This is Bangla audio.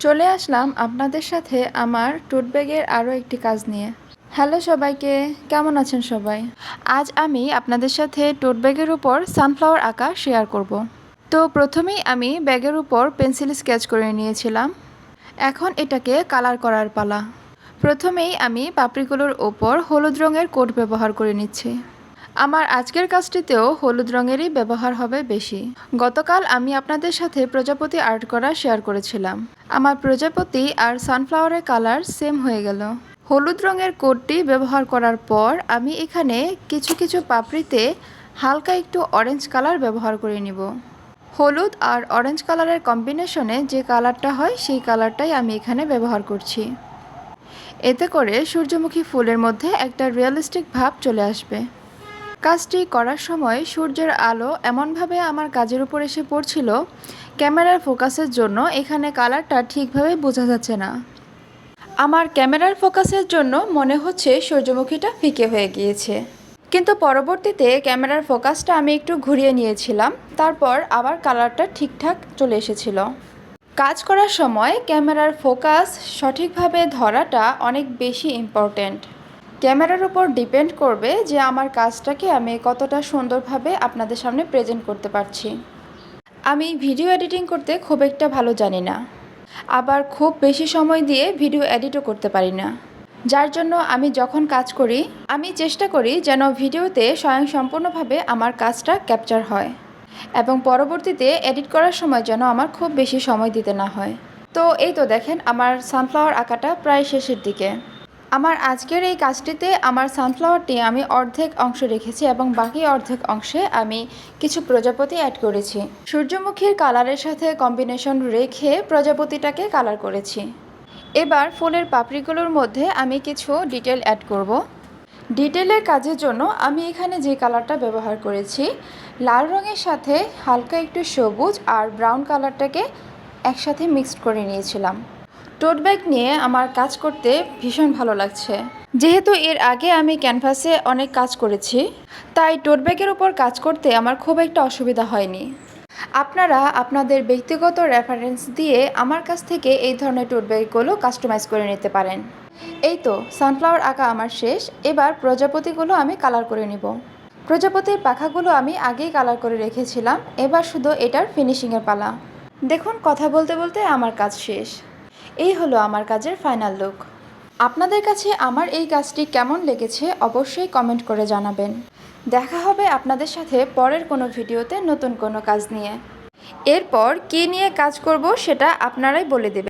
চলে আসলাম আপনাদের সাথে আমার টোট ব্যাগের আরও একটি কাজ নিয়ে। হ্যালো সবাইকে, কেমন আছেন সবাই? আজ আমি আপনাদের সাথে টোট ব্যাগের উপর সানফ্লাওয়ার আঁকা শেয়ার করব। তো প্রথমেই আমি ব্যাগের উপর পেন্সিল স্কেচ করে নিয়েছিলাম। এখন এটাকে কালার করার পালা। প্রথমেই আমি পাপড়িগুলোর ওপর হলুদ রঙের কোট ব্যবহার করে নিচ্ছি। আমার আজকের কাজটিতেও হলুদ রঙেরই ব্যবহার হবে বেশি। গতকাল আমি আপনাদের সাথে প্রজাপতি আর্ট করা শেয়ার করেছিলাম। আমার প্রজাপতি আর সানফ্লাওয়ারের কালার সেম হয়ে গেল। হলুদ রঙের কোটটি ব্যবহার করার পর আমি এখানে কিছু কিছু পাপড়িতে হালকা একটু অরেঞ্জ কালার ব্যবহার করে নিব। হলুদ আর অরেঞ্জ কালারের কম্বিনেশনে যে কালারটা হয় সেই কালারটাই আমি এখানে ব্যবহার করছি। এতে করে সূর্যমুখী ফুলের মধ্যে একটা রিয়েলিস্টিক ভাব চলে আসবে। কাজটি করার সময় সূর্যের আলো এমনভাবে আমার কাজের উপর এসে পড়ছিল, ক্যামেরার ফোকাসের জন্য এখানে কালারটা ঠিকভাবে বোঝা যাচ্ছে না। আমার ক্যামেরার ফোকাসের জন্য মনে হচ্ছে সূর্যমুখীটা ফিকে হয়ে গিয়েছে, কিন্তু পরবর্তীতে ক্যামেরার ফোকাসটা আমি একটু ঘুরিয়ে নিয়েছিলাম, তারপর আবার কালারটা ঠিকঠাক চলে এসেছিল। কাজ করার সময় ক্যামেরার ফোকাস সঠিকভাবে ধরাটা অনেক বেশি ইম্পর্ট্যান্ট। ক্যামেরার উপর ডিপেন্ড করবে যে আমার কাজটাকে আমি কতটা সুন্দরভাবে আপনাদের সামনে প্রেজেন্ট করতে পারছি। আমি ভিডিও এডিটিং করতে খুব একটা ভালো জানি না, আবার খুব বেশি সময় দিয়ে ভিডিও এডিটও করতে পারি না। যার জন্য আমি যখন কাজ করি আমি চেষ্টা করি যেন ভিডিওতে স্বয়ংসম্পূর্ণভাবে আমার কাজটা ক্যাপচার হয় এবং পরবর্তীতে এডিট করার সময় যেন আমার খুব বেশি সময় দিতে না হয়। তো এই তো দেখেন, আমার সানফ্লাওয়ার আঁকাটা প্রায় শেষের দিকে। আমার আজকের এই কাজটিতে আমার সানফ্লাওয়ারটি আমি অর্ধেক অংশ রেখেছি এবং বাকি অর্ধেক অংশে আমি কিছু প্রজাপতি অ্যাড করেছি। সূর্যমুখীর কালারের সাথে কম্বিনেশন রেখে প্রজাপতিটাকে কালার করেছি। এবার ফুলের পাপড়িগুলোর মধ্যে আমি কিছু ডিটেল অ্যাড করব। ডিটেলের কাজের জন্য আমি এখানে যে কালারটা ব্যবহার করেছি, লাল রঙের সাথে হালকা একটু সবুজ আর ব্রাউন কালারটাকে একসাথে মিক্সড করে নিয়েছিলাম। টোট ব্যাগ নিয়ে আমার কাজ করতে ভীষণ ভালো লাগছে। যেহেতু এর আগে আমি ক্যানভাসে অনেক কাজ করেছি, তাই টোট ব্যাগের উপর কাজ করতে আমার খুব একটা অসুবিধা হয়নি। আপনারা আপনাদের ব্যক্তিগত রেফারেন্স দিয়ে আমার কাছ থেকে এই ধরনের টোট ব্যাগগুলো কাস্টমাইজ করে নিতে পারেন। এই তো সানফ্লাওয়ার আঁকা আমার শেষ। এবার প্রজাপতিগুলো আমি কালার করে নিব। প্রজাপতির পাখাগুলো আমি আগেই কালার করে রেখেছিলাম, এবার শুধু এটার ফিনিশিংয়ের পালা। দেখুন, কথা বলতে বলতে আমার কাজ শেষ। এই হলো আমার কাজের ফাইনাল লুক। আপনাদের কাছে আমার এই কাজটি কেমন লেগেছে অবশ্যই কমেন্ট করে জানাবেন। দেখা হবে আপনাদের সাথে পরের কোনো ভিডিওতে নতুন কোনো কাজ নিয়ে। এরপর কী নিয়ে কাজ করব সেটা আপনারাই বলে দেবেন।